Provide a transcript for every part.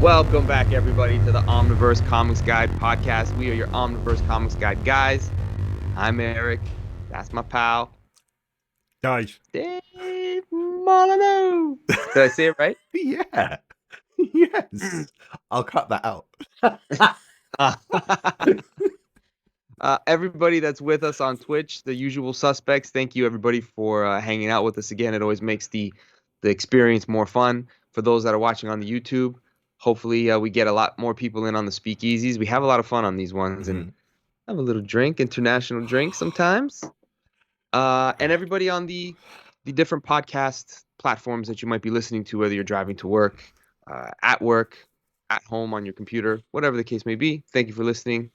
Welcome back, everybody, to the Omniverse Comics Guide podcast. We are your Omniverse Comics Guide guys. I'm Eric. That's my pal, Guys. Dave Molyneux. Did I say it right? Yeah. Yes. I'll cut that out. Everybody that's with us on Twitch, the usual suspects, thank you, everybody, for hanging out with us again. It always makes the experience more fun. For those that are watching on the YouTube, hopefully we get a lot more people in on the speakeasies. We have a lot of fun on these ones, and have a little drink, international drink sometimes. And everybody on the different podcast platforms that you might be listening to, whether you're driving to work, at home on your computer, whatever the case may be. Thank you for listening.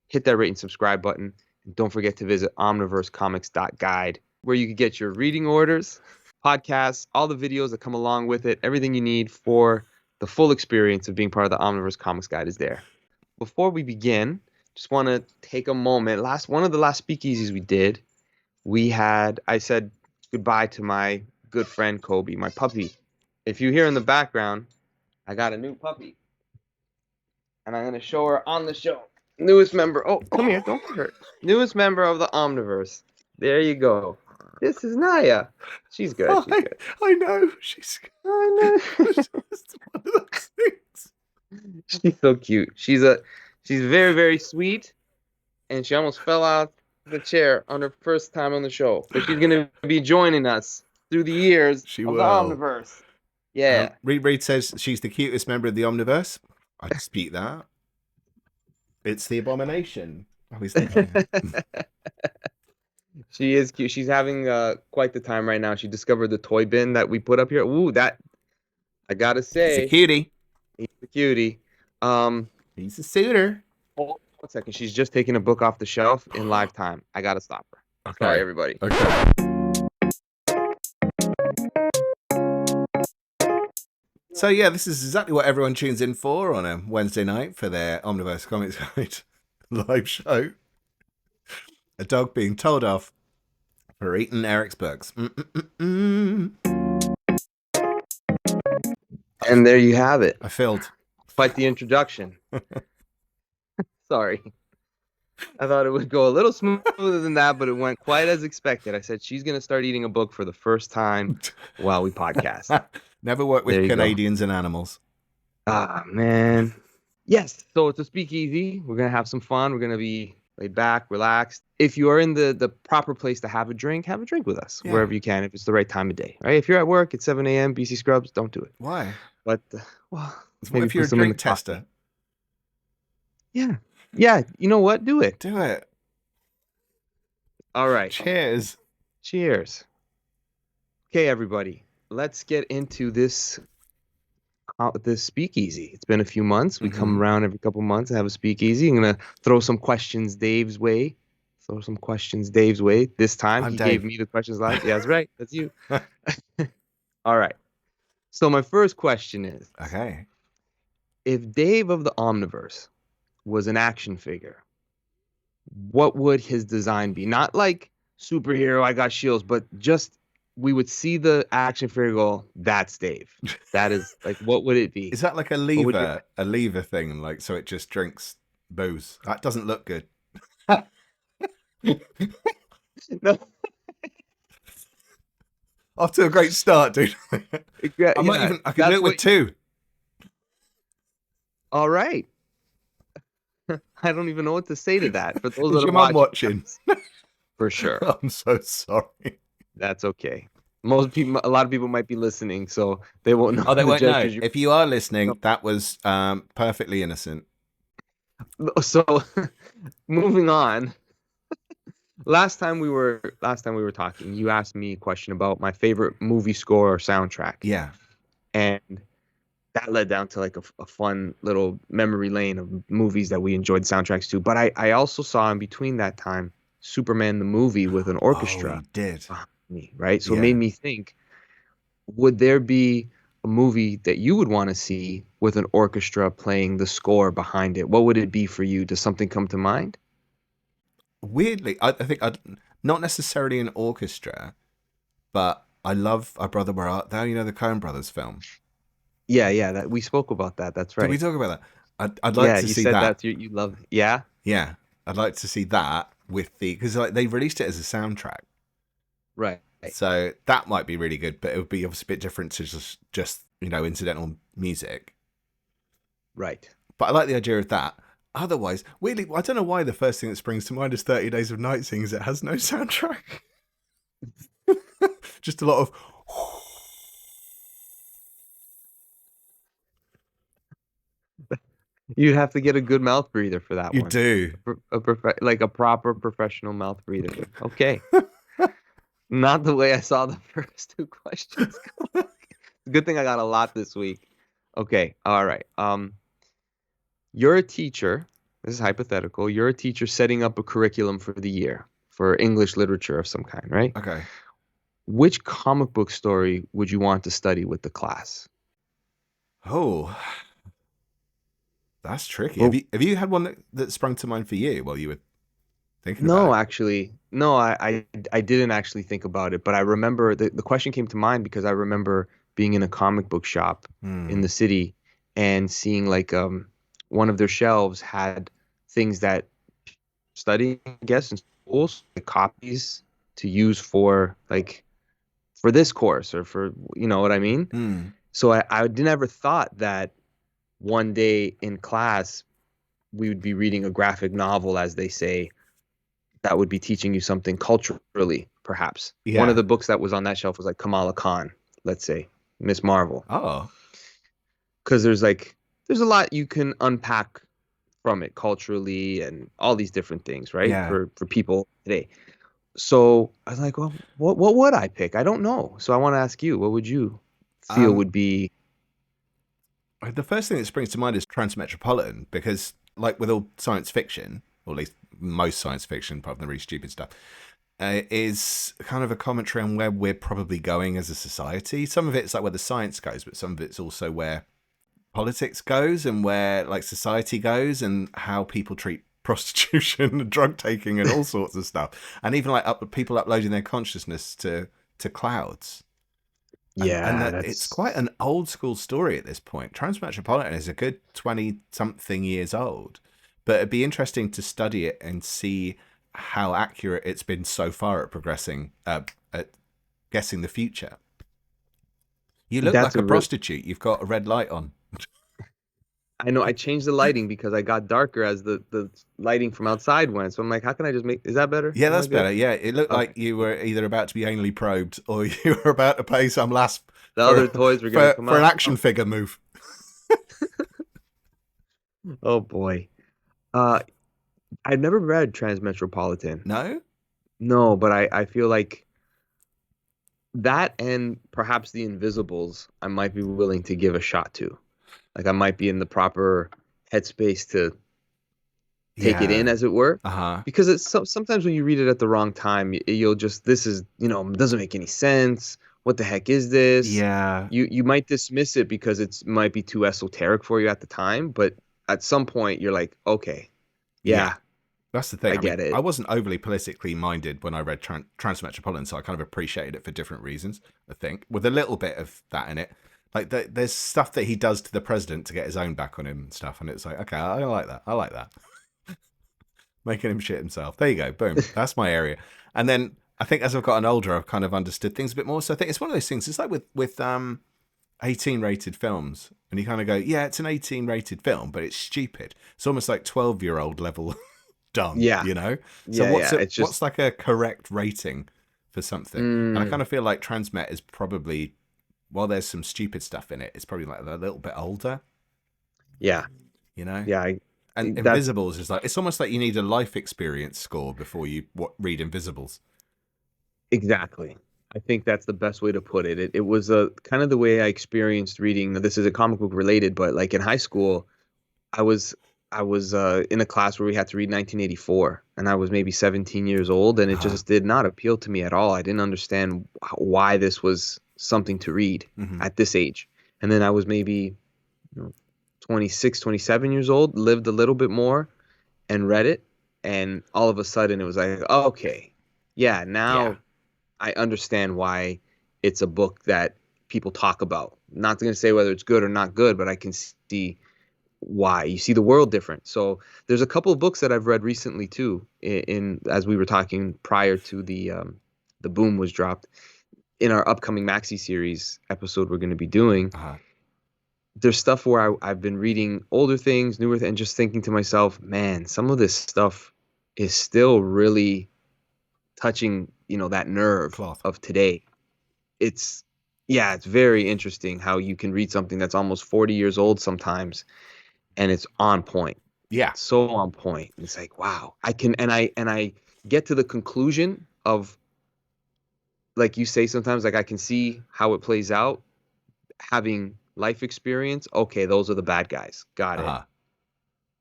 Hit that rate and subscribe button. And don't forget to visit omniversecomics.guide, where you can get your reading orders, podcasts, all the videos that come along with it. Everything you need for the full experience of being part of the Omniverse Comics Guide is there. Before we begin, just want to take a moment. One of the last speakeasies we did, I said goodbye to my good friend Kobe, my puppy. If you hear in the background, I got a new puppy. And I'm going to show her on the show. Newest member. Oh, come here. Don't get hurt. Newest member of the Omniverse. There you go. This is Naya. She's good. Oh, She's good. I know. I know. It's one of those things. She's so cute. She's very, very sweet. And she almost fell out of the chair on her first time on the show. But she's going to be joining us through the years of the Omniverse. Yeah. Reed says she's the cutest member of the Omniverse. I dispute that. It's the abomination. She is cute. She's having quite the time right now. She discovered the toy bin that we put up here. Ooh, that I gotta say, he's a cutie. He's a cutie. He's a suitor. Hold on 1 second. She's just taking a book off the shelf in live time. I gotta stop her. Okay. Sorry, everybody. Okay. So yeah, this is exactly what everyone tunes in for on a Wednesday night for their Omniverse Comics Guide live show. A dog being told off for eating Eric's books. And there you have it. I failed. Quite the introduction. Sorry. I thought it would go a little smoother than that, but it went quite as expected. I said she's going to start eating a book for the first time while we podcast. Never worked with Canadians and animals. Ah, man. Yes. So it's a speakeasy. We're going to have some fun. We're going to be laid back, relaxed. If you are in the proper place to have a drink with us wherever you can, if it's the right time of day, right? If you're at work at 7 a.m., BC Scrubs, don't do it. Why? But, what if you're a drink tester? Yeah. Yeah. You know what? Do it. Do it. All right. Cheers. Cheers. Okay, everybody. Let's get into this speakeasy. It's been a few months. We come around every couple months and have a speakeasy. I'm going to throw some questions Dave's way. This time, he gave me the questions last. Yeah, that's right. That's you. All right. So my first question is, okay, if Dave of the Omniverse was an action figure, what would his design be? Not like superhero, I got shields, but just we would see the action figure go, that's Dave. That is like, what would it be? Is that like a lever thing? Like, so it just drinks booze. That doesn't look good. No. Off to a great start, dude. I could do it with two. All right. I don't even know what to say to that. For those that your mom watching? For sure. I'm so sorry. That's okay. A lot of people might be listening, so they won't know. Oh, they won't know. If you are listening, that was perfectly innocent. So, moving on. Last time we were talking, you asked me a question about my favorite movie score or soundtrack. Yeah. And that led down to like a fun little memory lane of movies that we enjoyed soundtracks to. But I also saw in between that time Superman the movie with an orchestra. Oh, you did. Me, right? So it made me think, would there be a movie that you would want to see with an orchestra playing the score behind it? What would it be for you? Does something come to mind? Weirdly, I think not necessarily an orchestra, but I love Our Brother Where Art Thou, the Coen Brothers film. Yeah, that we spoke about that. That's Did we right. talk about that? I'd like Yeah, to you see said that. that you love. Yeah, Yeah, I'd like to see that with the because like they released it as a soundtrack, right, so that might be really good. But it would be obviously a bit different to just incidental music. right. But I like the idea of that. Otherwise, weirdly, I don't know why the first thing that springs to mind is 30 Days of Night Sings. It has no soundtrack, just a lot of. You'd have to get a good mouth breather for that You one. do. Like a proper professional mouth breather. Okay. Not the way I saw the first two questions go. Good thing I got a lot this week. Okay. All right. You're a teacher. This is hypothetical. You're a teacher setting up a curriculum for the year for English literature of some kind, right? Okay. Which comic book story would you want to study with the class? Oh, that's tricky. Well, Have you had one that sprung to mind for you while you were thinking about no, it? actually, no, I didn't actually think about it, but I remember the question came to mind because I remember being in a comic book shop in Hmm. the city and seeing like one of their shelves had things that studying, I guess, in schools, like copies to use for like for this course or for you know what I mean? Hmm. So I never thought that one day in class we would be reading a graphic novel, as they say, that would be teaching you something culturally, perhaps. One of Yeah. the books that was on that shelf was like Kamala Khan, let's say, Miss Marvel, Oh. because there's a lot you can unpack from it culturally and all these different things, right? Yeah. For people today. So I was like, well, what would I pick? I don't know. So I want to ask you, what would you feel Um. would be? The first thing that springs to mind is Transmetropolitan because, like with all science fiction, or at least most science fiction, apart from the really stupid stuff, is kind of a commentary on where we're probably going as a society. Some of it's like where the science goes, but some of it's also where politics goes and where like society goes and how people treat prostitution and drug taking and all sorts of stuff, and even like people uploading their consciousness to clouds. And Yeah, that it's quite an old school story at this point. Transmetropolitan is a good 20 something years old, but it'd be interesting to study it and see how accurate it's been so far at progressing, at guessing the future. You look that's like a a real. prostitute. You've got a red light on. I know I changed the lighting because I got darker as the lighting from outside went. So I'm like, how can I just make? Is that better? Yeah, Am I that's better. good? Yeah, it looked Okay. like you were either about to be anally probed or you were about to pay some last The other toys were gonna come for an out. action figure move. Oh boy. Uh, I've never read Transmetropolitan. No? No, but I feel like that and perhaps the Invisibles I might be willing to give a shot to. Like I might be in the proper headspace to take it in, Yeah. as it were. Uh-huh. Because sometimes when you read it at the wrong time, you'll just this is it doesn't make any sense. What the heck is this? Yeah. You might dismiss it because it's might be too esoteric for you at the time, but at some point you're like, okay, Yeah. yeah, That's the thing. I I mean, get I it. wasn't overly politically minded when I read Transmetropolitan, so I kind of appreciated it for different reasons, I think, with a little bit of that in it. Like, there's stuff that he does to the president to get his own back on him and stuff, and it's like, okay, I like that. I like that. Making him shit himself. There you go. Boom. That's my area. And then I think as I've gotten older, I've kind of understood things a bit more. So I think it's one of those things. It's like with 18 rated films, and you kind of go, yeah, it's an 18 rated film, but it's stupid. It's almost like 12-year-old level dumb, Yeah, you know? So yeah. It's what's just like a correct rating for something? And I mm, kind of feel like Transmet is probably, while there's some stupid stuff in it, it's probably like a little bit older, yeah, you know? yeah. And That's Invisibles is like, it's almost like you need a life experience score before you read Invisibles. exactly. I think that's the best way to put it. It was a kind of the way I experienced reading. This is a comic book related, but like in high school, I was I was in a class where we had to read 1984, and I was maybe 17 years old, and it Uh-huh. just did not appeal to me at all. I didn't understand why this was something to read Hmm. at this age. And then I was maybe, you know, 26, 27 years old, lived a little bit more, and read it, and all of a sudden it was like, okay, yeah, Yeah. now I understand why it's a book that people talk about Not going to say whether it's good or not good, but I can see why. You see the world different. So there's a couple of books that I've read recently too. In as we were talking prior to the boom was dropped in our upcoming maxi series episode we're going to be doing. Uh-huh. There's stuff where I've been reading older things, newer, and just thinking to myself, man, some of this stuff is still really touching, that nerve Cloth. of today. It's yeah, it's very interesting how you can read something that's almost 40 years old sometimes and it's on point. Yeah. So on point. It's like, wow, I can and I get to the conclusion of, like you say sometimes, like I can see how it plays out having life experience. Okay, those are the bad guys. Got it. Uh-huh.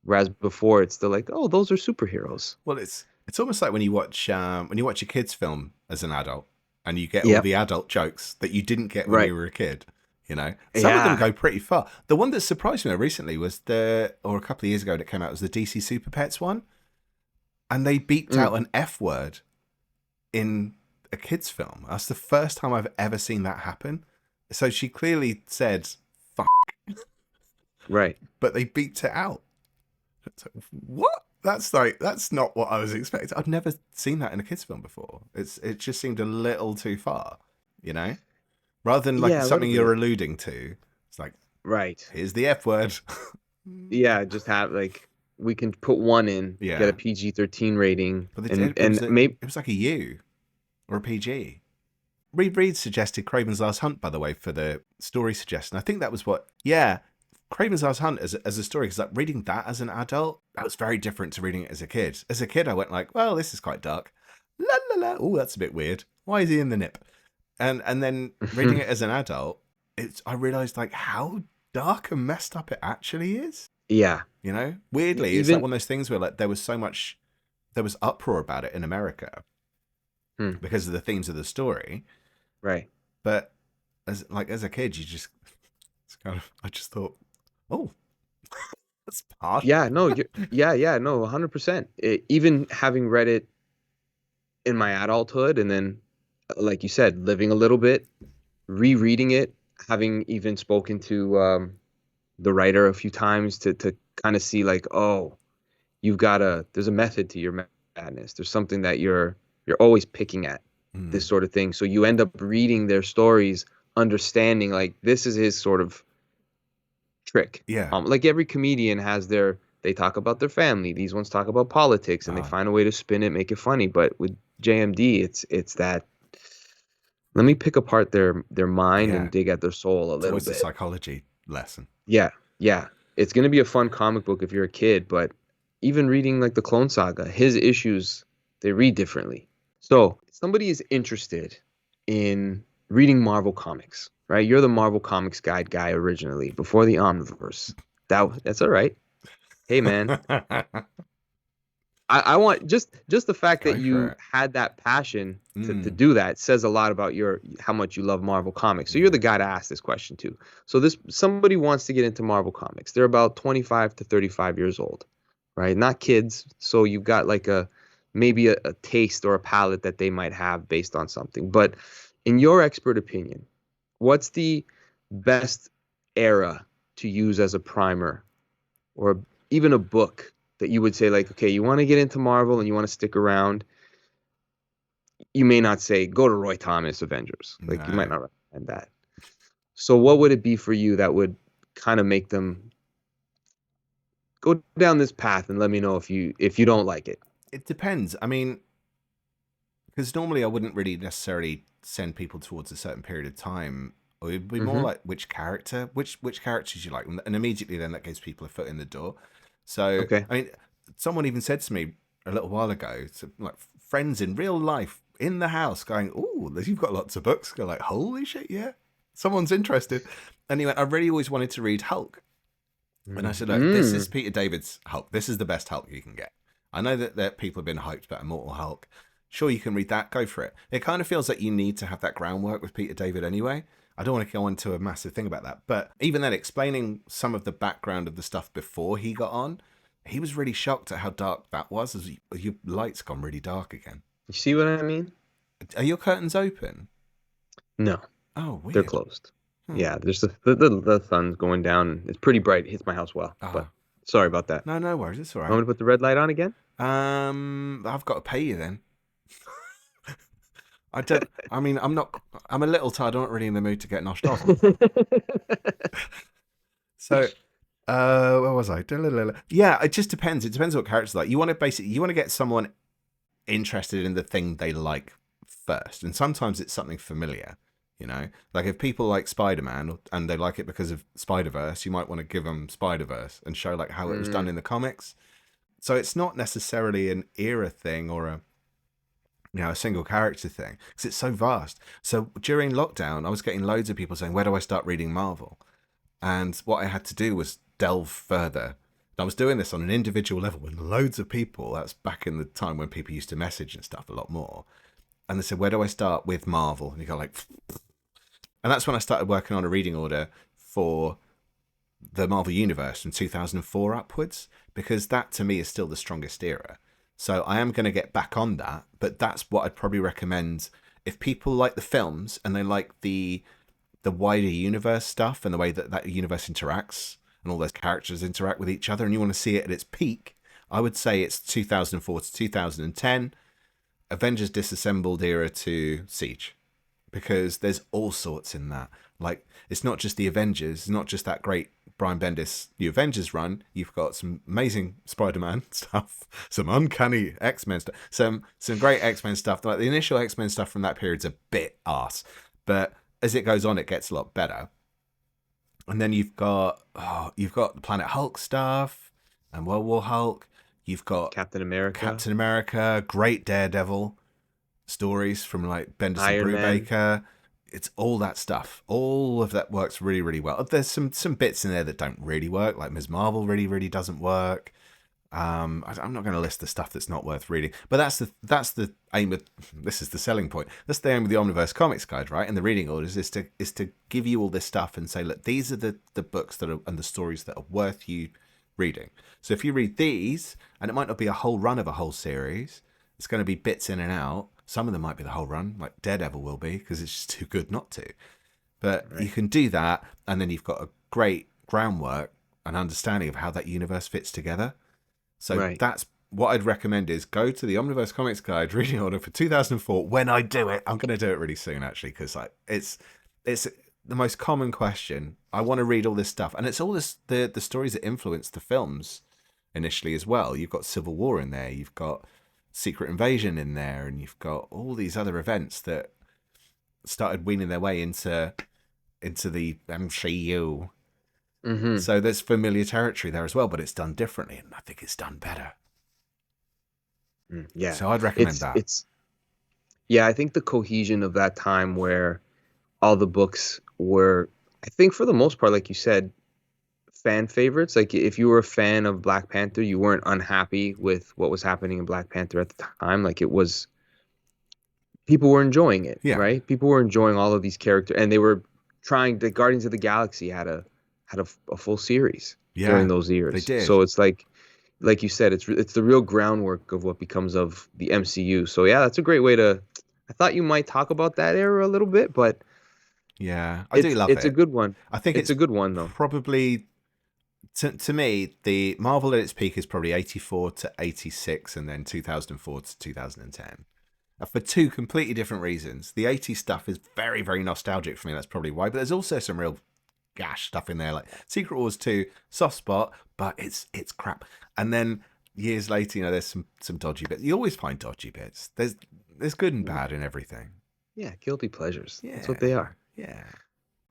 Whereas before it's still like, oh, those are superheroes. Well, it's almost like when you watch a kids film as an adult and you get all Yep. the adult jokes that you didn't get when Right. you were a kid. Some of them go pretty far. The one that surprised me recently was a couple of years ago that came out was the DC Super Pets one, and they beeped out an F word in a kids film. That's the first time I've ever seen that happen. So she clearly said "fuck," Right. but they beeped it out. It's like, what? That's not what I was expecting. I've never seen that in a kids film before. It just seemed a little too far, rather than like Yeah, a something little you're bit. alluding to. It's like, Right. here's the F word. Yeah, just have like we can put one in, Yeah. get a PG-13 rating, But and maybe it was like a U or a PG. Reed suggested Craven's Last Hunt, by the way, for the story suggestion. I think that was what. Yeah, Craven's Last Hunt as a story, because like reading that as an adult, that was very different to reading it as a kid. As a kid, I went like, well, this is quite dark. La la la. Oh, that's a bit weird. Why is he in the nip? And then reading it as an adult, I realized like how dark and messed up it actually is. yeah, Weirdly, it's like one of those things where like there was uproar about it in America because of the themes of the story. right. But as a kid, I just thought, oh, that's hard. Yeah, no, no, 100%. Even having read it in my adulthood, and then, like you said, living a little bit, rereading it, having even spoken to the writer a few times to kind of see like, oh, there's a method to your madness. There's something that you're always picking at, this sort of thing. So you end up reading their stories, understanding like this is his sort of trick. Yeah. Like every comedian has they talk about their family. These ones talk about politics, and they find a way to spin it, make it funny. But with JMD, it's that. Let me pick apart their mind and dig at their soul a little always bit. a psychology lesson. Yeah. It's gonna be a fun comic book if you're a kid, but even reading like the Clone Saga, his issues, they read differently. So if somebody is interested in reading Marvel Comics, right? You're the Marvel Comics guy originally, before the Omniverse. That's all right. Hey, man, I want just the fact that you had that passion to do that says a lot about how much you love Marvel Comics. So you're the guy to ask this question to. So somebody wants to get into Marvel Comics. They're about 25 to 35 years old, right? Not kids. So you've got like maybe a taste or a palette that they might have based on something. But in your expert opinion, what's the best era to use as a primer, or even a book that you would say like, okay, you want to get into Marvel and you want to stick around? You may not say go to Roy Thomas Avengers. Like you might not recommend that. So what would it be for you that would kind of make them go down this path, and let me know if you don't like it? It depends. I mean, because normally I wouldn't really necessarily send people towards a certain period of time. Or it'd be more like which characters you like, and immediately then that gives people a foot in the door. So, Okay. I mean, someone even said to me a little while ago, like friends in real life in the house going, "Oh, you've got lots of books." Go like, "Holy shit, yeah, someone's interested." And he went, "I really always wanted to read Hulk." And I said, "Look, this is Peter David's Hulk. This is the best Hulk you can get. I know that people have been hyped about Immortal Hulk. Sure, you can read that. Go for it." It kind of feels like you need to have that groundwork with Peter David anyway. I don't want to go into a massive thing about that. But even then, explaining some of the background of the stuff before he got on, he was really shocked at how dark that was. As your light's gone really dark again. You see what I mean? Are your curtains open? No. Oh, weird. They're closed. Yeah, there's the sun's going down. It's pretty bright. It hits my house well. But Ah, sorry about that. no worries. It's all Want right. me to put the red light on again? I've got to pay you then. I don't. I mean, I'm not. I'm a little tired. I'm not really in the mood to get noshed off. So, where was I? Yeah, it just depends. It depends what characters like. You want to get someone interested in the thing they like first, and sometimes it's something familiar. You know, like if people like Spider-Man and they like it because of Spider-Verse, you might want to give them Spider-Verse and show like how it was done in the comics. So it's not necessarily an era thing or a single character thing because it's so vast. So during lockdown, I was getting loads of people saying, "Where do I start reading Marvel?" And what I had to do was delve further. I was doing this on an individual level with loads of people. That's back in the time when people used to message and stuff a lot more. And they said, "Where do I start with Marvel?" And you go like, and that's when I started working on a reading order for the Marvel Universe from 2004 upwards, because that to me is still the strongest era. So I am going to get back on that, but that's what I'd probably recommend if people like the films and they like the wider universe stuff and the way that universe interacts and all those characters interact with each other, and you want to see it at its peak. I would say it's 2004 to 2010, Avengers Disassembled era to Siege, because there's all sorts in that. Like, it's not just the Avengers, it's not just that great Brian Bendis New Avengers run. You've got some amazing Spider-Man stuff, some uncanny X-Men stuff, some great X-Men stuff. Like the initial X-Men stuff from that period's a bit arse, but as it goes on, it gets a lot better. And then you've got the Planet Hulk stuff and World War Hulk. You've got Captain America, great Daredevil stories from like Bendis and Iron Man. Brubaker. It's all that stuff. All of that works really, really well. There's some bits in there that don't really work, like Ms. Marvel really, really doesn't work. I'm not going to list the stuff that's not worth reading, but that's the aim of this is the selling point. That's the aim of the Omniverse Comics Guide, right? And the reading orders is to give you all this stuff and say, look, these are the books that are and the stories that are worth you reading. So if you read these, and it might not be a whole run of a whole series, it's going to be bits in and out. Some of them might be the whole run, like Daredevil will be, because it's just too good not to. But you can do that, and then you've got a great groundwork and understanding of how that universe fits together. So that's what I'd recommend is go to the Omniverse Comics Guide reading order for 2004. When I do it, I'm going to do it really soon, actually, because like it's the most common question. I want to read all this stuff, and it's all the stories that influenced the films initially as well. You've got Civil War in there, you've got Secret Invasion in there, and you've got all these other events that started weaning their way into the MCU. Mm-hmm. So there's familiar territory there as well, but it's done differently, and I think it's done better. Yeah. So I'd recommend that. I think the cohesion of that time where all the books were, I think for the most part, like you said, fan favorites. Like if you were a fan of Black Panther, you weren't unhappy with what was happening in Black Panther at the time. Like it was, people were enjoying it, right? People were enjoying all of these characters, and they were trying. The Guardians of the Galaxy had a full series during those years. They did. So it's like you said, it's the real groundwork of what becomes of the MCU. So yeah, that's a great way to. I thought you might talk about that era a little bit, but yeah, I do love it. It's a good one. I think it's a good one though. Probably to me, the Marvel at its peak is probably 84 to 86, and then 2004 to 2010. For two completely different reasons. The 80s stuff is very, very nostalgic for me. That's probably why. But there's also some real gash stuff in there, like Secret Wars 2, soft spot, but it's crap. And then years later, there's some dodgy bits. You always find dodgy bits. There's good and bad in everything. Yeah, guilty pleasures. Yeah, that's what they are. Yeah.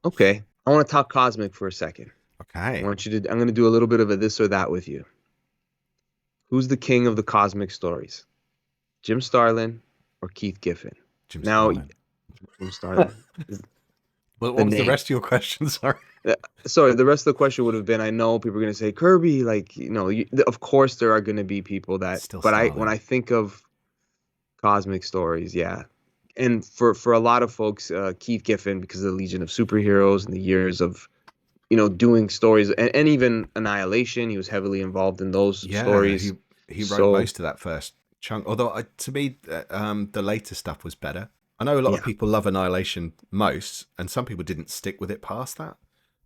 Okay, I want to talk cosmic for a second. Okay. I'm going to do a little bit of a this or that with you. Who's the king of the cosmic stories? Jim Starlin or Keith Giffen? Jim Starlin. What was the rest of your question? Sorry. Sorry, the rest of the question would have been, I know people are going to say Kirby, of course there are going to be people that, when I think of cosmic stories, yeah. And for a lot of folks, Keith Giffen, because of the Legion of Superheroes and the years of, doing stories and even Annihilation, he was heavily involved in those stories. He wrote most of that first chunk. Although to me, the later stuff was better. I know a lot of Yeah, people love Annihilation most, and some people didn't stick with it past that.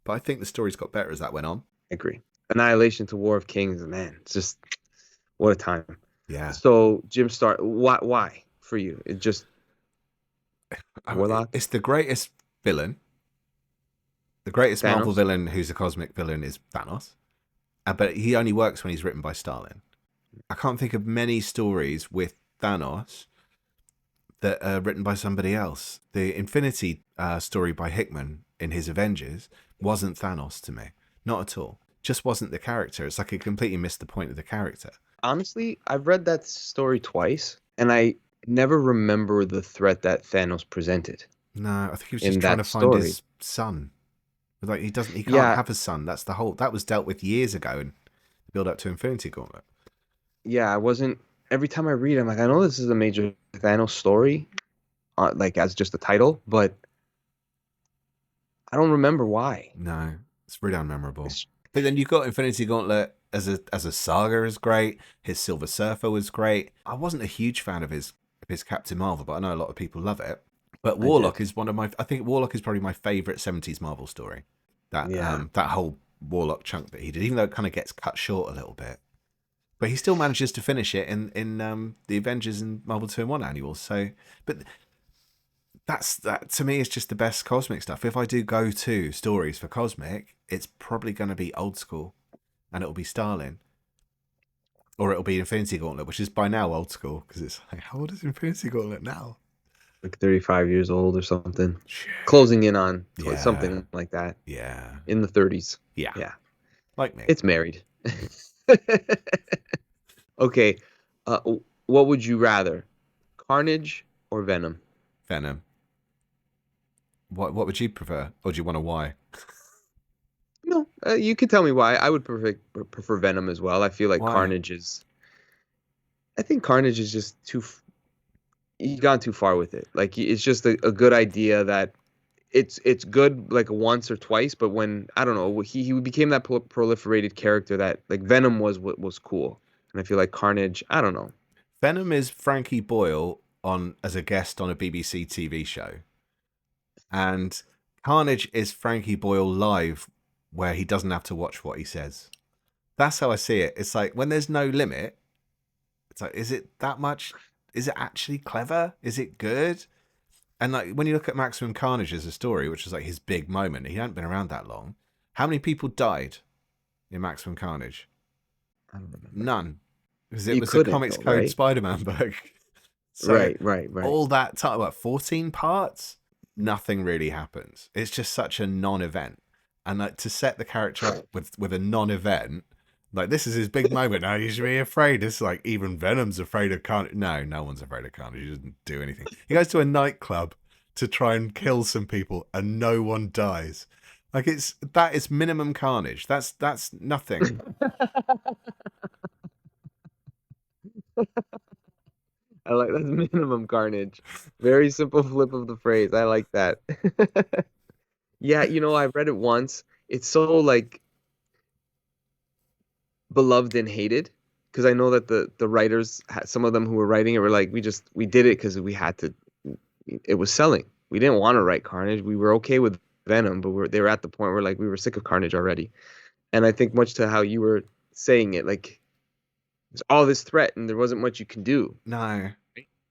But I think the stories got better as that went on. I agree. Annihilation to War of Kings, man, it's just what a time. Yeah. So Jim Stark, why for you? It just Warlock, It's the greatest villain. The greatest Marvel Thanos. villain who's a cosmic villain is Thanos. But he only works when he's written by Stalin. I can't think of many stories with Thanos that are written by somebody else. The Infinity story by Hickman in his Avengers wasn't Thanos to me. Not at all. Just wasn't the character. It's like it completely missed the point of the character. Honestly, I've read that story twice, and I never remember the threat that Thanos presented No, I think he was just in trying to that find story. his son. Like he can't Yeah, have a son. That's the whole. That was dealt with years ago and build up to Infinity Gauntlet. yeah, I wasn't. Every time I read, I'm like, I know this is a major Thanos story, like as just a title, but I don't remember why. No, it's really unmemorable. It's, But then you've got Infinity Gauntlet as a saga is great. His Silver Surfer was great. I wasn't a huge fan of his Captain Marvel, but I know a lot of people love it. But I did. Warlock is one of my. I think Warlock is probably my favorite '70s Marvel story. Yeah, That whole Warlock chunk that he did, even though it kind of gets cut short a little bit, but he still manages to finish it in the Avengers and Marvel 2-in-1 annuals. So, but that to me is just the best cosmic stuff. If I do go to stories for cosmic, it's probably going to be old school, and it'll be Starlin, or it'll be Infinity Gauntlet, which is by now old school because it's like, how old is Infinity Gauntlet now? like 35 years old or something, Shit. closing in on Yeah, something like that yeah, in the 30s. yeah. Yeah, Like me, it's married. Okay, what would you rather, Carnage or Venom? Venom. What would you prefer, or do you want a why? No, you can tell me why. I would prefer Venom as well. I feel like Why? Carnage is. I think Carnage is just you've gone too far with it. Like it's just a good idea that it's good like once or twice, but when I don't know, he became that proliferated character that like Venom was what was cool, and I feel like Carnage. I don't know. Venom is Frankie Boyle on as a guest on a BBC TV show, and Carnage is Frankie Boyle live, where he doesn't have to watch what he says. That's how I see it. It's like when there's no limit. It's like, is it that much? Is it actually clever? Is it good? And like when you look at Maximum Carnage as a story, which is like his big moment, he hadn't been around that long. How many people died in Maximum Carnage? I don't remember. None, because it You was a couldn't Comics though, Code right? Spider-Man book. So Right. all that time, what 14 parts, nothing really happens. It's just such a non-event, and like to set the character up with a non-event. Like this is his big moment. Now you should be afraid. It's like even Venom's afraid of Carnage. No one's afraid of Carnage. He doesn't do anything. He goes to a nightclub to try and kill some people, and no one dies. Like that is minimum Carnage. That's nothing. I like that's minimum Carnage. Very simple flip of the phrase. I like that. Yeah, I read it once. It's so like beloved and hated because I know that the writers, some of them who were writing it were like, we did it because we had to. It was selling. We didn't want to write Carnage. We were okay with Venom, but they were at the point where like we were sick of Carnage already. And I think much to how you were saying it, like there's all this threat and there wasn't much you can do. No,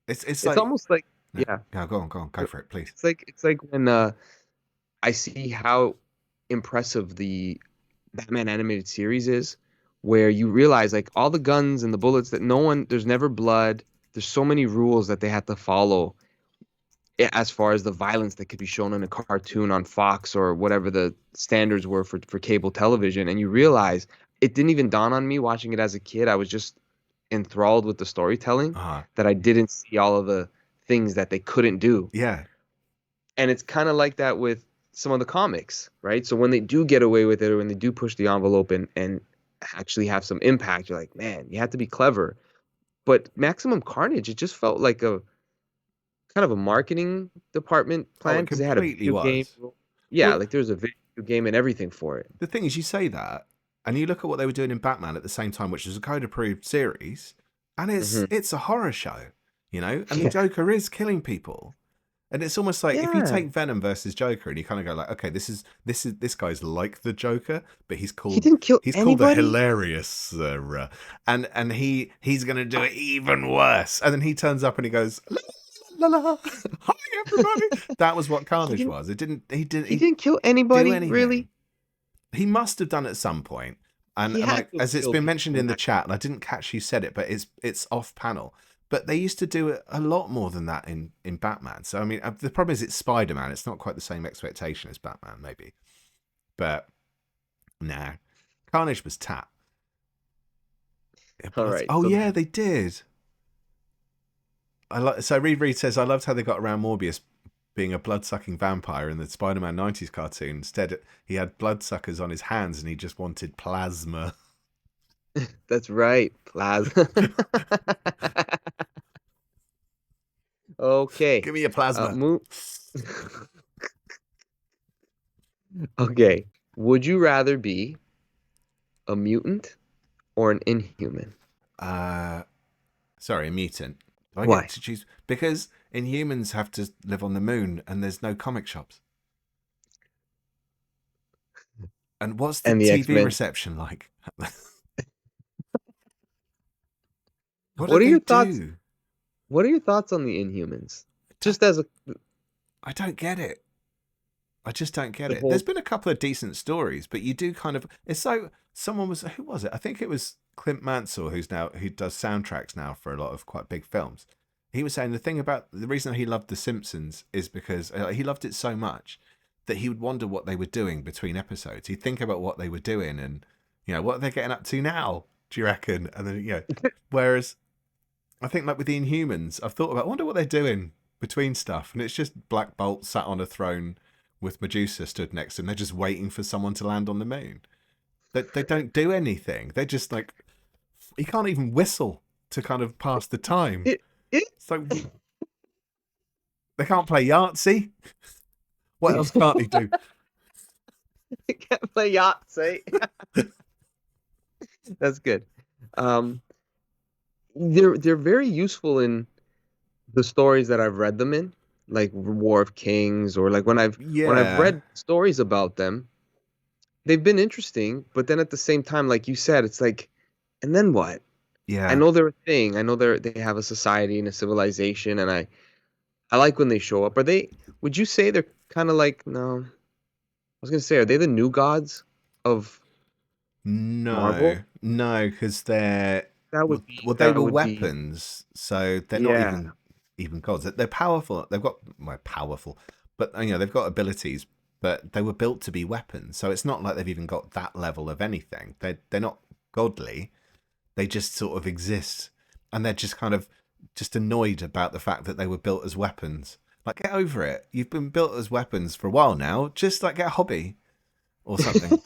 it's It's like almost like no. yeah. No, go on, go for it, please. It's like when I see how impressive the Batman animated series is, where you realize like all the guns and the bullets that there's never blood. There's so many rules that they have to follow as far as the violence that could be shown in a cartoon on Fox or whatever the standards were for cable television. And you realize it didn't even dawn on me watching it as a kid. I was just enthralled with the storytelling Uh-huh. that I didn't see all of the things that they couldn't do. Yeah, And it's kind of like that with some of the comics, right? So when they do get away with it or when they do push the envelope and actually have some impact, you're like, man, you have to be clever. But Maximum Carnage, it just felt like a kind of a marketing department oh, plan it because they had a completely video game. was. Yeah, Well, like there was a video game and everything for it. the thing is, you say that, and you look at what they were doing in Batman at the same time, which is a code-approved series, and Hmm. it's a horror show, and the Yeah. Joker is killing people. And it's almost like if you Yeah. take Venom versus Joker and you kind of go like, okay, this guy's like the Joker, but He didn't kill he's called the anybody. hilarious, and he's gonna do it even worse. And then he turns up and he goes, la la la, hi everybody. That was what He Carnage didn't. was. He didn't kill Do anybody, anything. really. He must have done at some point. He And had like to have as it's killed been people mentioned in in the that. chat, and I didn't catch who said it, but it's off panel. But they used to do it a lot more than that in Batman. So I mean, the problem is it's Spider-Man. It's not quite the same expectation as Batman, maybe. But nah, Carnage was tap. All right. Oh So yeah, they did. So Reed says I loved how they got around Morbius being a blood-sucking vampire in the Spider-Man 90s cartoon. Instead, he had bloodsuckers on his hands and he just wanted plasma. that's right. Plasma. Okay. Give me your plasma. Move. Okay. Would you rather be a mutant or an inhuman? Sorry, a mutant. Do I get Why? to choose? Because Inhumans have to live on the moon and there's no comic shops. And what's the And the TV X-Men. reception like? What do What are they your thoughts? do? What are your thoughts on the Inhumans? I Just as a I don't get it. I just don't get the it. There's whole been a couple of decent stories, but you do kind of. It's so someone was who was it? I think it was Clint Mansell, who does soundtracks now for a lot of quite big films. He was saying the thing about the reason he loved The Simpsons is because he loved it so much that he would wonder what they were doing between episodes. He'd think about what they were doing and what they're getting up to now. Do you reckon? And then whereas I think like with the Inhumans, I've thought about I wonder what they're doing between stuff, and it's just Black Bolt sat on a throne with Medusa stood next to him. They're just waiting for someone to land on the moon. They don't do anything. They're just like he can't even whistle to kind of pass the time. it it It's like they can't play Yahtzee. What else can't he do? can't play Yahtzee. That's good. Um, they're very useful in the stories that I've read them in, like War of Kings, or like when I've Yeah, read stories about them, they've been interesting. But then at the same time, like you said, it's like, and then what? I yeah. know they're a thing. I know they have a society and a civilization, and I like when they show up. Are they? Would you say they're kind of like no? I was gonna say, are they the new gods of No, Marvel? no, because they're That would be they that were would be weapons, so they're not yeah. even gods. They're powerful. They've got powerful, but they've got abilities. But they were built to be weapons, so it's not like they've even got that level of anything. They're not godly. They just sort of exist, and they're just kind of just annoyed about the fact that they were built as weapons. Like, get over it. You've been built as weapons for a while now. Just like get a hobby or something.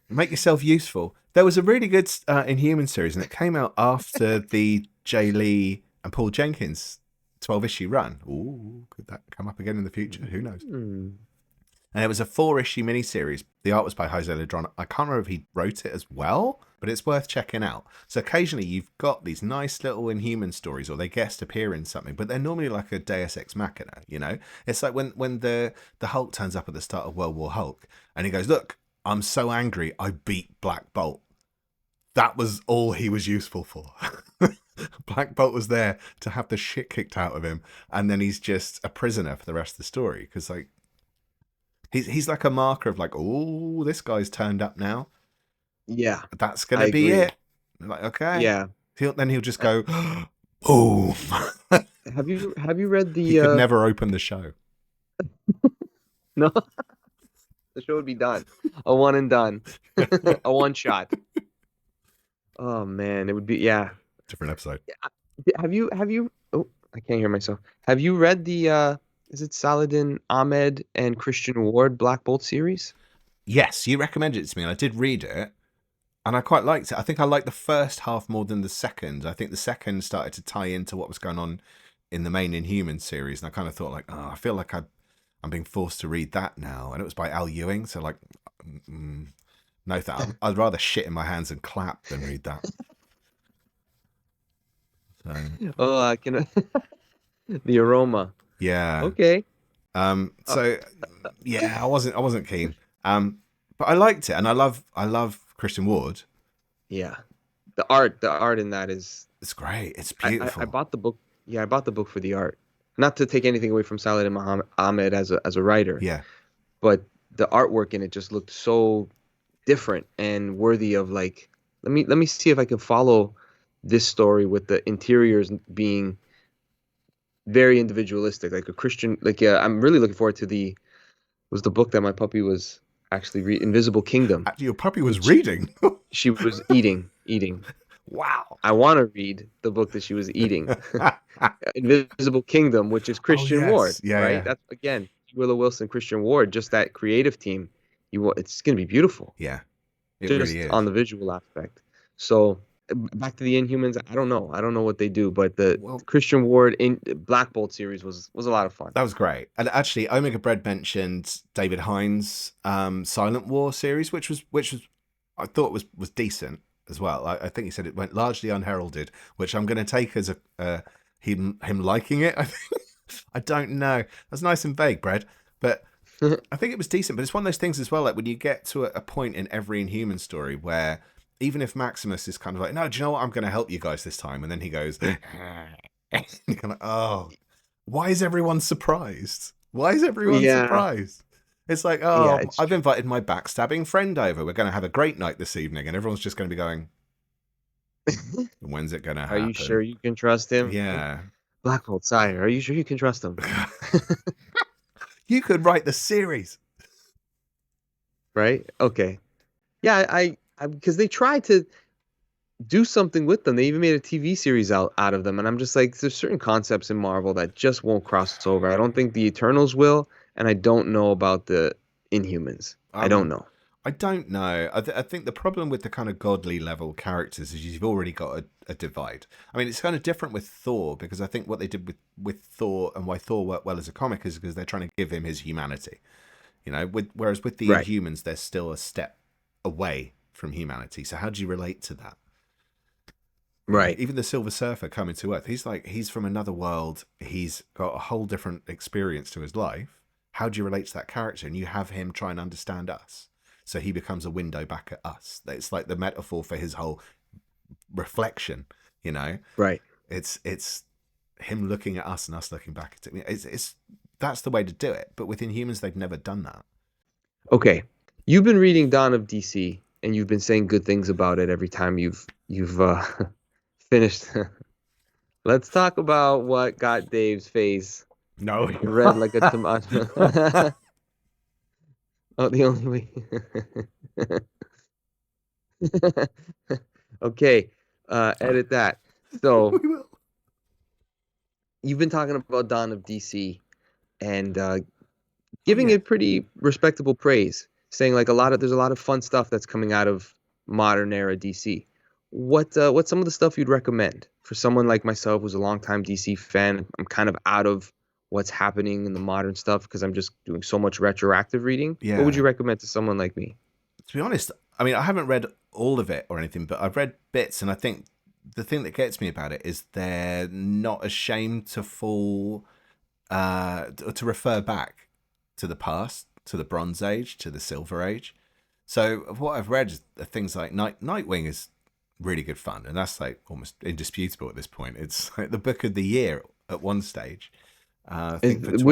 Make yourself useful. There was a really good Inhuman series, and it came out after the Jay Lee and Paul Jenkins 12-issue run. Ooh, could that come up again in the future? Who knows? Hmm. And it was a 4-issue miniseries. The art was by Jose Ladron. I can't remember if he wrote it as well, but it's worth checking out. So occasionally you've got these nice little Inhuman stories, or they guest appear in something, but they're normally like a Deus Ex Machina, It's like when the Hulk turns up at the start of World War Hulk, and he goes, look, I'm so angry, I beat Black Bolt. That was all he was useful for. Black Bolt was there to have the shit kicked out of him, and then he's just a prisoner for the rest of the story, because like, he's like a marker of like, oh, this guy's turned up now. Yeah, That's I gonna be agree. it. Like, okay. Yeah. He'll just Uh, go, boom. have you read He the could never open the show. no, the show would be done. A one and done. A one shot. Oh man, it would be yeah. Different episode. Have you oh, I can't hear myself. Have you read the is it Saladin Ahmed and Christian Ward Black Bolt series? Yes, you recommended it to me, and I did read it, and I quite liked it. I think I liked the first half more than the second. I think the second started to tie into what was going on in the main Inhuman series, and I kind of thought like, oh, I feel like I'm being forced to read that now, and it was by Al Ewing, so like, no, I'd rather shit in my hands and clap than read that. So, Oh, I can the aroma. Yeah. Okay. Uh, So yeah, I wasn't keen. But I liked it, and I love Christian Ward. yeah. The art in that is It's great. It's I beautiful. bought the book. Yeah, I bought the book for the art. Not to take anything away from Saladin Muhammad Ahmed as a writer, Yeah. but the artwork in it just looked so different and worthy of like let me see if I can follow this story with the interiors being very individualistic, like a Christian. Like I'm really looking forward to the was the book that my puppy was actually Invisible Kingdom, Actually, your puppy was which reading. she was eating. Wow. I want to read the book that she was eating. Invisible Kingdom, which is Oh Christian Ward, yes. Yeah, right? yeah. That's again Willow Wilson, Christian Ward, just that creative team. It's gonna be beautiful, Yeah. It really just on is. the visual aspect. So back to the Inhumans, I don't know. I don't know what they do, but the Well, Christian Ward in Black Bolt series was a lot of fun. that was great. And actually, Omega Bread mentioned David Hines' Silent War series, which was I thought was decent as well. I think he said it went largely unheralded, which I'm going to take as him liking it. I think. I don't know. That's nice and vague, Bread, but I think it was decent. But it's one of those things as well. Like when you get to a point in every Inhuman story where even if Maximus is kind of like, no, do you know what? I'm going to help you guys this time, and then he goes, you're kind of like, oh, why is everyone surprised? Why is everyone Yeah, surprised? It's like, yeah, oh, it's I've true. invited my backstabbing friend over. We're going to have a great night this evening. And everyone's just going to be going, when's it going to Are you sure happen? you can trust him? Yeah. Black Bolt Sire, are you sure you can trust him? You could write the series. Right? Okay. Yeah, because they tried to do something with them. They even made a TV series out of them, and I'm just like, there's certain concepts in Marvel that just won't cross over. I don't think the Eternals will, and I don't know about the Inhumans. I don't Um, know. I don't know. I think the problem with the kind of godly level characters is you've already got a divide. I mean, it's kind of different with Thor because I think what they did with Thor and why Thor worked well as a comic is because they're trying to give him his humanity. Whereas with the Right. Inhumans, they're still a step away from humanity. So how do you relate to that? Right. Even the Silver Surfer coming to Earth, he's from another world. He's got a whole different experience to his life. How do you relate to that character? And you have him try and understand us. So he becomes a window back at us. It's like the metaphor for his whole reflection, you know? Right. It's him looking at us and us looking back at him. It's that's the way to do it. But with Inhumans, they've never done that. Okay. You've been reading Dawn of DC, and you've been saying good things about it every time you've finished. Let's talk about what got Dave's face No. red like a tomato. Oh, the only way. Okay, edit that. So We will. you've been talking about Dawn of DC and Oh giving yeah. it pretty respectable praise, saying like there's a lot of fun stuff that's coming out of modern era DC. What's some of the stuff you'd recommend for someone like myself who's a longtime DC fan? I'm kind of out of what's happening in the modern stuff because I'm just doing so much retroactive reading. What would you Yeah. recommend to someone like me? To be honest, I mean, I haven't read all of it or anything, but I've read bits, and I think the thing that gets me about it is they're not ashamed to fall, to refer back to the past, to the Bronze Age, to the Silver Age. So what I've read are things like Nightwing is really good fun, and that's like almost indisputable at this point. It's like the book of the year at one stage. I think for That's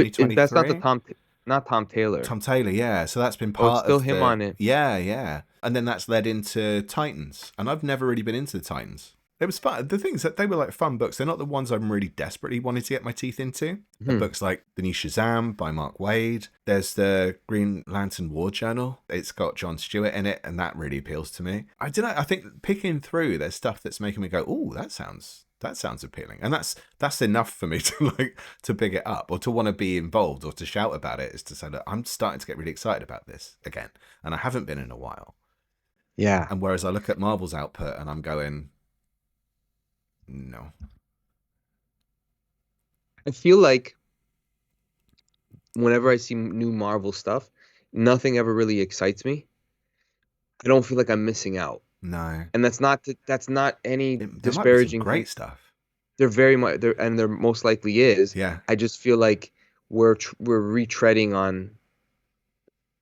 not the 2023. not Tom Taylor. Tom Taylor, yeah. So that's been Oh, it's part still of him the on it. yeah, yeah. And then that's led into Titans. And I've never really been into the Titans. It was fun. The things that they were like fun books. They're not the ones I'm really desperately wanted to get my teeth into. Hmm. Books like the new Shazam by Mark Waid. There's the Green Lantern War Journal. It's got John Stewart in it, and that really appeals to me. I don't know. I think picking through, there's stuff that's making me go, "Oh, that sounds appealing," and that's enough for me to like to pick it up or to want to be involved or to shout about it. Is to say that I'm starting to get really excited about this again, and I haven't been in a while. Yeah. And whereas I look at Marvel's output and I'm going, no, I feel like whenever I see new Marvel stuff, nothing ever really excites me. I don't feel like I'm missing out. no, And that's not any there might be some disparaging thing. great stuff. There very much there and there most likely is. Yeah, I just feel like we're retreading on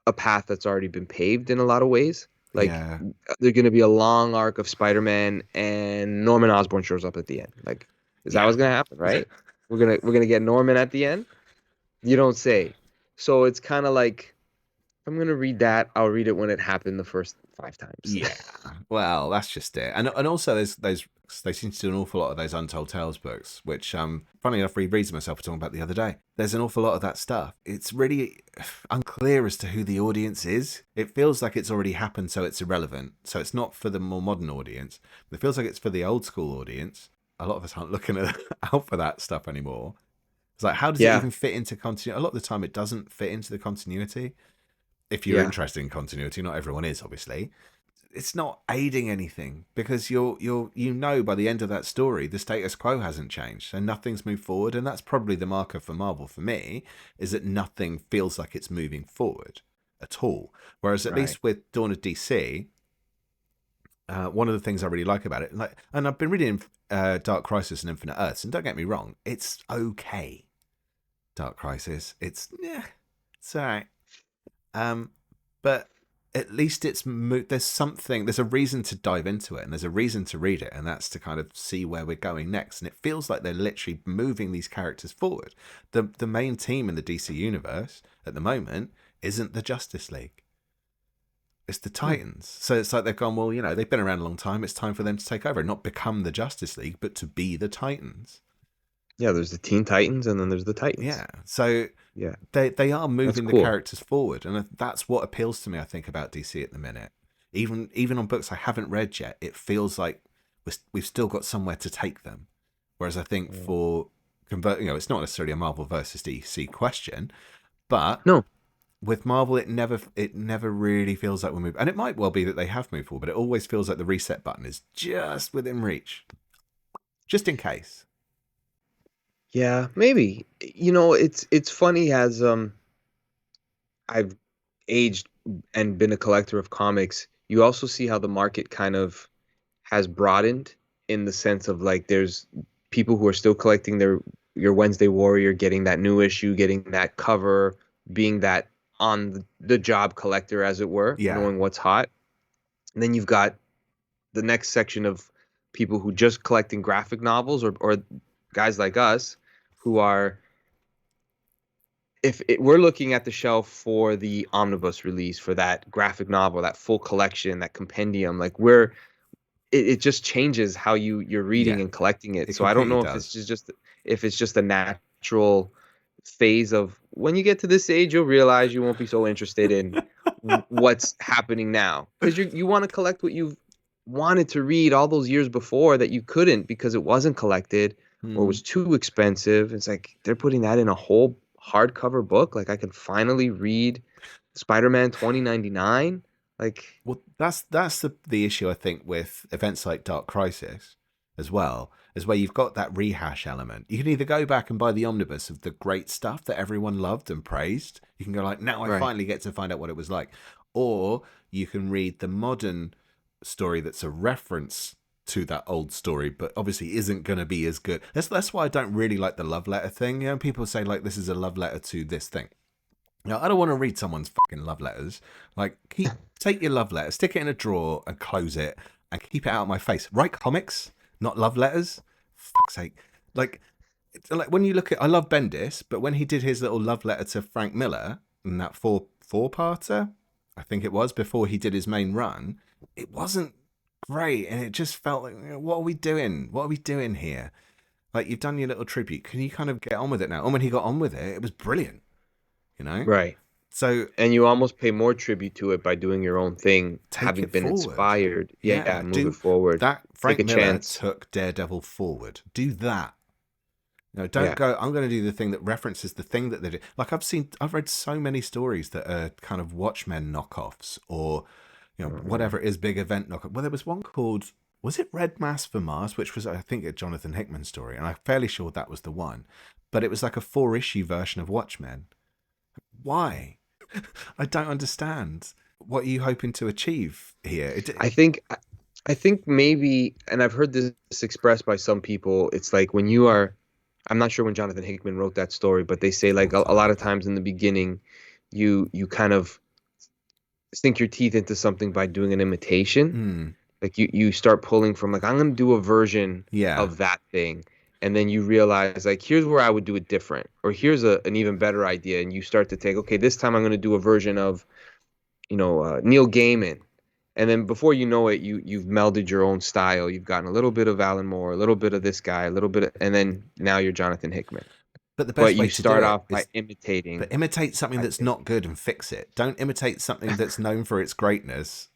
a path that's already been paved in a lot of ways. Like Yeah. there's going to be a long arc of Spider-Man and Norman Osborn shows up at the end. Like, is that Yeah. what's going to happen, right? We're gonna get Norman at the end. You don't say. So it's kind of like if I'm gonna read that, I'll read it when it happened the first 5 times. Yeah, well, that's just it, and also there's those they seem to do an awful lot of those Untold Tales books, which funny enough, rereads myself were talking about the other day. There's an awful lot of that stuff. It's really unclear as to who the audience is. It feels like it's already happened, so it's irrelevant. So it's not for the more modern audience. But it feels like it's for the old school audience. A lot of us aren't looking out for that stuff anymore. It's like, how does it Yeah, even fit into continuity? A lot of the time, it doesn't fit into the continuity. If you're yeah, interested in continuity, not everyone is, obviously. It's not aiding anything because you know by the end of that story the status quo hasn't changed and nothing's moved forward, and that's probably the marker for Marvel for me, is that nothing feels like it's moving forward at all. Whereas at right. least with Dawn of DC, one of the things I really like about it, like, and I've been reading Dark Crisis and Infinite Earths, and don't get me wrong, it's okay. Dark Crisis, it's alright. But at least there's a reason to dive into it, and there's a reason to read it, and that's to kind of see where we're going next. And it feels like they're literally moving these characters forward. The main team in the DC universe at the moment isn't the Justice League. It's the Hmm. Titans. So it's like they've gone, well, they've been around a long time. It's time for them to take over and not become the Justice League, but to be the Titans. Yeah, there's the Teen Titans and then there's the Titans. Yeah. So Yeah, they are that's moving the cool. characters forward, and that's what appeals to me, I think, about DC at the minute. Even on books I haven't read yet, it feels like we've still got somewhere to take them. Whereas I think Yeah. for converting, it's not necessarily a Marvel versus DC question, but No, with Marvel, it never really feels like we're moving, and it might well be that they have moved forward, but it always feels like the reset button is just within reach, just in case. yeah, maybe. It's funny as I've aged and been a collector of comics. You also see how the market kind of has broadened in the sense of like there's people who are still collecting your Wednesday Warrior, getting that new issue, getting that cover, being that on the job collector, as it were, Yeah, knowing what's hot. And then you've got the next section of people who just collecting graphic novels or guys like us who are we're looking at the shelf for the omnibus release for that graphic novel, that full collection, that compendium, like it just changes how you're reading yeah, and collecting it. it So I don't completely know does. if it's just a natural phase of when you get to this age, you'll realize you won't be so interested in what's happening now because you want to collect what you've wanted to read all those years before that you couldn't because it wasn't collected or Hmm. was too expensive. It's like they're putting that in a whole hardcover book. Like I can finally read Spider-Man 2099. Like, Well, that's the issue, I think, with events like Dark Crisis as well, is where you've got that rehash element. You can either go back and buy the omnibus of the great stuff that everyone loved and praised. You can go like, now I right. finally get to find out what it was like. Or you can read the modern story that's a reference to that old story, but obviously isn't going to be as good. That's why I don't really like the love letter thing. People say like this is a love letter to this thing. Now, I don't want to read someone's fucking love letters. Like, take your love letter, stick it in a drawer and close it and keep it out of my face. Write comics, not love letters. Fuck's sake. Like, like when you look at, I love Bendis, but when he did his little love letter to Frank Miller in that four-parter, I think it was, before he did his main run, it wasn't great. And it just felt like, what are we doing? What are we doing here? Like, you've done your little tribute. Can you kind of get on with it now? And when he got on with it, it was brilliant, you know? Right. So And you almost pay more tribute to it by doing your own thing, take having it been forward. inspired. Yeah, Yeah, move it do forward. that. Take Frank a Miller chance. took Daredevil forward. Do that. No, don't Yeah. go. I'm going to do the thing that references the thing that they did. Like I've read so many stories that are kind of Watchmen knockoffs, or Uh, whatever it is, big event knockoff. Well, there was one called, was it Red Mass for Mars, which was, I think, a Jonathan Hickman story, and I'm fairly sure that was the one. But it was like a 4-issue version of Watchmen. Why? I don't understand. What are you hoping to achieve here? I think I think maybe, and I've heard this expressed by some people, it's like when you are I'm not sure when Jonathan Hickman wrote that story, but they say like Long a time lot of ago. times in the beginning, you kind of sink your teeth into something by doing an imitation. Mm, Like you start pulling from like I'm gonna do a version yeah. of that thing, and then you realize like here's where I would do it different, or here's an even better idea, and you start to take okay this time I'm gonna do a version of Neil Gaiman, and then before you know it you've melded your own style. You've gotten a little bit of Alan Moore, a little bit of this guy, a little bit, and then now you're Jonathan Hickman. But the But best way you to do start it off by is imitating. but imitate something I that's think. not good and fix it. Don't imitate something that's known for its greatness,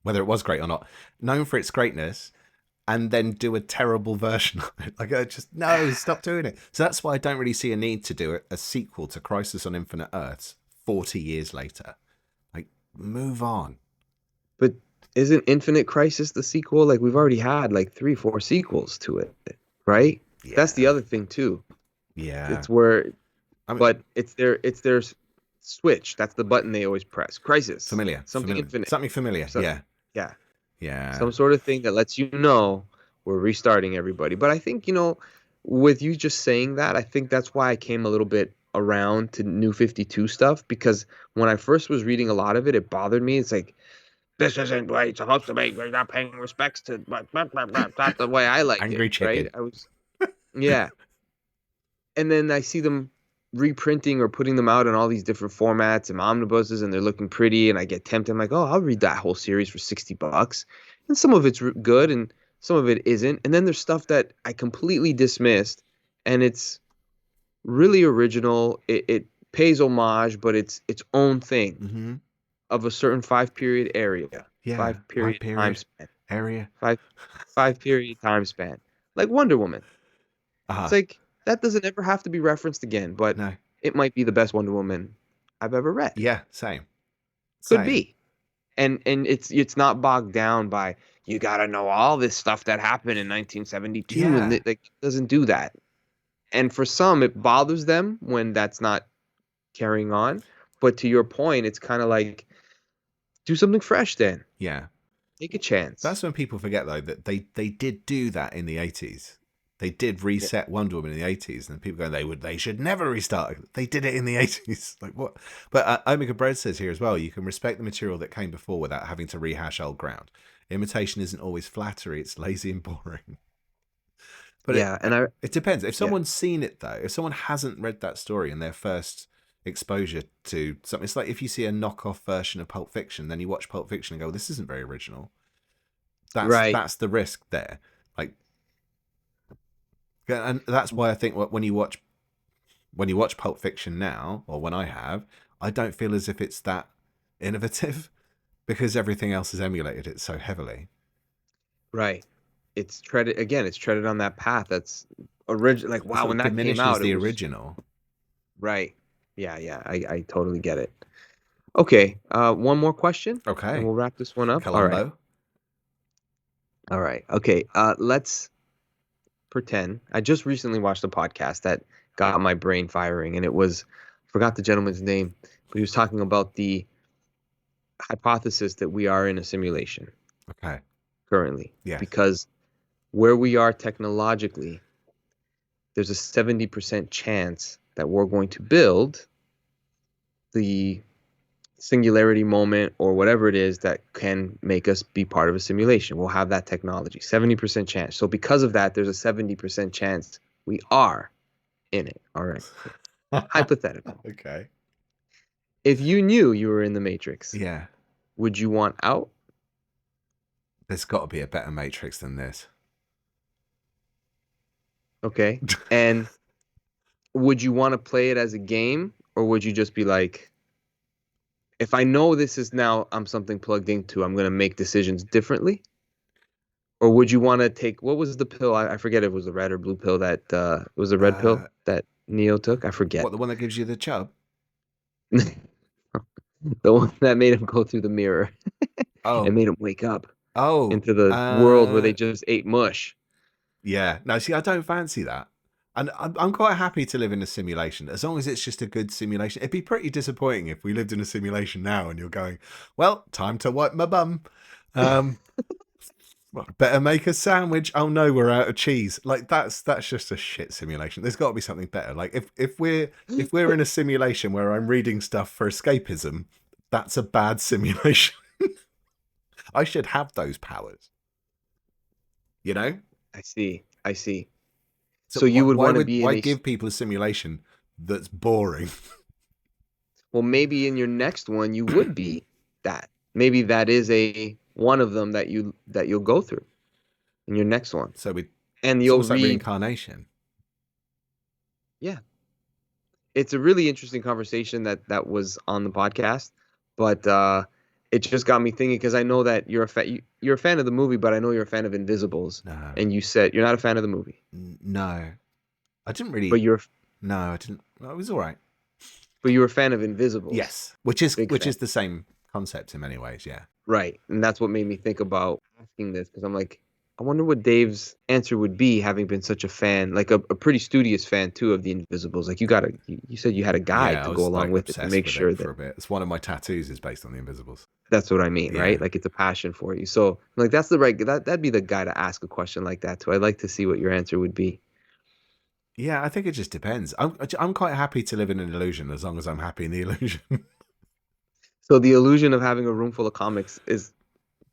whether it was great or not, known for its greatness, and then do a terrible version of it. Like, just no, stop doing it. So that's why I don't really see a need to do a sequel to Crisis on Infinite Earths 40 years later. Like, move on. But isn't Infinite Crisis the sequel? Like we've already had like three, four sequels to it, right? That's the Yeah, other thing too. yeah. It's where, I mean, but it's their switch. That's the button they always press. Crisis, something familiar, infinite, something familiar. so, Yeah, yeah, yeah. some sort of thing that lets you know we're restarting everybody. But I think with you just saying that, I think that's why I came a little bit around to New 52 stuff because when I first was reading a lot of it, it bothered me. It's like this isn't the way it's supposed to be. We're not paying respects to, but not the way I like it, Angry right? chicken. Yeah. And then I see them reprinting or putting them out in all these different formats and omnibuses, and they're looking pretty, and I get tempted. I'm like, oh, I'll read that whole series for $60, and some of it's good, and some of it isn't. And then there's stuff that I completely dismissed, and it's really original. It pays homage, but it's its own thing Mm-hmm. of a certain 5 period area, Yeah, 5 period time period span, area. five 5 period time span, like Wonder Woman. It's Uh-huh. like that doesn't ever have to be referenced again, but No. it might be the best Wonder Woman I've ever read. Yeah, same. Could Same. be. And it's not bogged down by you got to know all this stuff that happened in 1972 and Yeah. it like doesn't do that. And for some it bothers them when that's not carrying on, but to your point it's kind of like do something fresh then. Yeah. Take a chance. That's when people forget though that they did do that in the 80s. They did Yeah. reset Wonder Woman in the 80s, and people going they should never restart. They did it in the 80s. Like what? But Omega Bread says here as well, you can respect the material that came before without having to rehash old ground. Imitation isn't always flattery; it's lazy and boring. But Yeah, and it depends. If yeah. someone's seen it though, if someone hasn't read that story in their first exposure to something, it's like if you see a knockoff version of Pulp Fiction, then you watch Pulp Fiction and go, "This isn't very original." Right. That's the risk there. Like, and that's why I think when you watch Pulp Fiction now, or when I have, I don't feel as if it's that innovative because everything else has emulated it so heavily. Right. It's treaded on that path that's original. Like, It wow, sort when of that came diminishes out, it the was original. right. Yeah, yeah, I totally get it. Okay, one more question, and Okay, we'll wrap this one up. All right. Columbo. All right. Okay, let's pretend. I just recently watched a podcast that got my brain firing, and it was, forgot the gentleman's name, but he was talking about the hypothesis that we are in a simulation Okay. currently, Yes. because where we are technologically, there's a 70% chance that we're going to build the singularity moment or whatever it is that can make us be part of a simulation. We'll have that technology, 70% chance. So because of that, there's a 70% chance we are in it. All right. Hypothetical. Okay. If you knew you were in the Matrix, Yeah. would you want out? There's got to be a better Matrix than this. Okay. And would you want to play it as a game or would you just be like, if I know this is now I'm something plugged into, I'm going to make decisions differently? Or would you want to take what was the pill? I forget if it was the red or blue pill that was the red pill Uh, that Neo took. I forget. what, the one that gives you the chub? The one that made him go through the mirror and Oh. made him wake up Oh. into the world where they just ate mush. Yeah. No, see, I don't fancy that. And I'm quite happy to live in a simulation as long as it's just a good simulation. It'd be pretty disappointing if we lived in a simulation now and you're going, well, time to wipe my bum. Um, Better make a sandwich. Oh no, we're out of cheese. Like that's just a shit simulation. There's got to be something better. Like if we're in a simulation where I'm reading stuff for escapism, that's a bad simulation. I should have those powers. You know? I see. So you would want to be why in a give people a simulation that's boring? well, maybe in your next one you would be that. Maybe that is one of them that you'll go through in your next one. So and it's you'll almost like read. reincarnation. Yeah, it's a really interesting conversation that was on the podcast, but it just got me thinking because I know that you're a fan of the movie, but I know you're a fan of Invisibles. No. And you said you're not a fan of the movie. No, I didn't really. But you're. No, I didn't. It was all right. But you were a fan of Invisibles. Yes, which is the same concept in many ways. Yeah. Right, and that's what made me think about asking this because I'm like, I wonder what Dave's answer would be, having been such a fan, like a pretty studious fan too of the Invisibles. Like you said you had a guide to go along with it to make sure that. For a bit. It's one of my tattoos is based on the Invisibles. That's what I mean, right? Like it's a passion for you. So like that's that'd be the guy to ask a question like that to. I'd like to see what your answer would be. Yeah, I think it just depends. I'm quite happy to live in an illusion as long as I'm happy in the illusion. So the illusion of having a room full of comics is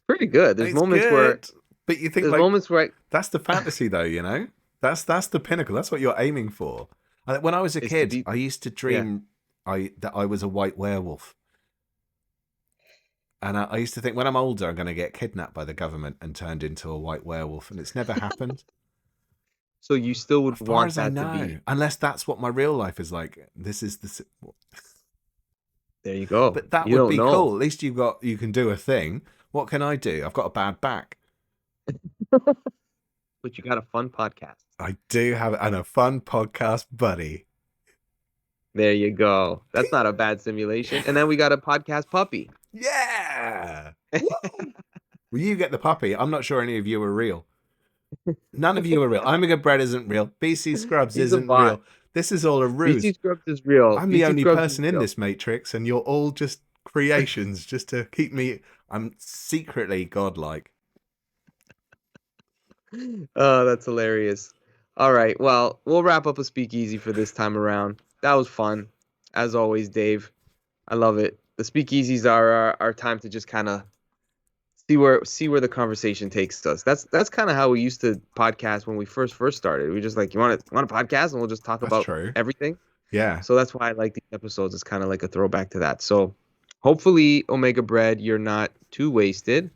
pretty good. There's moments where, but you think there's moments where that's the fantasy though, you know. That's the pinnacle. That's what you're aiming for. When I was a kid, I used to dream that I was a white werewolf, and I used to think when I'm older, I'm going to get kidnapped by the government and turned into a white werewolf, and it's never happened. So you still would want that to be, unless that's what my real life is like. This is the. There you go. But that would be cool. At least you can do a thing. What can I do? I've got a bad back. But you got a fun podcast. I do have a fun podcast buddy. There you go. That's not a bad simulation. And then we got a podcast puppy. Yeah. Well, you get the puppy. I'm not sure any of you are real. None of you are real. I'm a Good Bread isn't real. BC Scrubs isn't real. This is all a ruse. BC Scrubs is real. I'm the only person in this matrix, and you're all just creations just to keep me. I'm secretly godlike. Oh, that's hilarious. All right. Well, we'll wrap up a speakeasy for this time around. That was fun. As always, Dave. I love it. The speakeasies are our time to just kind of see where the conversation takes us. That's kind of how we used to podcast when we first started. We just like, you want a podcast, and we'll just talk about everything. Yeah. So that's why I like these episodes. It's kind of like a throwback to that. So hopefully, Omega Bread, you're not too wasted.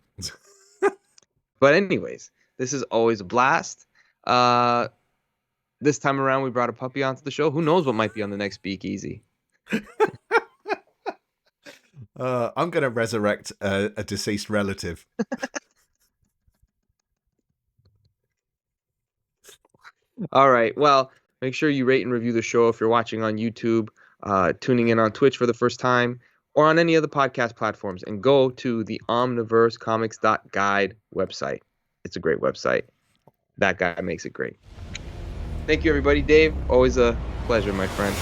But anyways, this is always a blast. This time around, we brought a puppy onto the show. Who knows what might be on the next speakeasy? I'm going to resurrect a deceased relative. All right. Well, make sure you rate and review the show if you're watching on YouTube, tuning in on Twitch for the first time, or on any other podcast platforms. And go to the Omniverse Comics.guide website. It's a great website. That guy makes it great. Thank you, everybody. Dave, always a pleasure, my friend.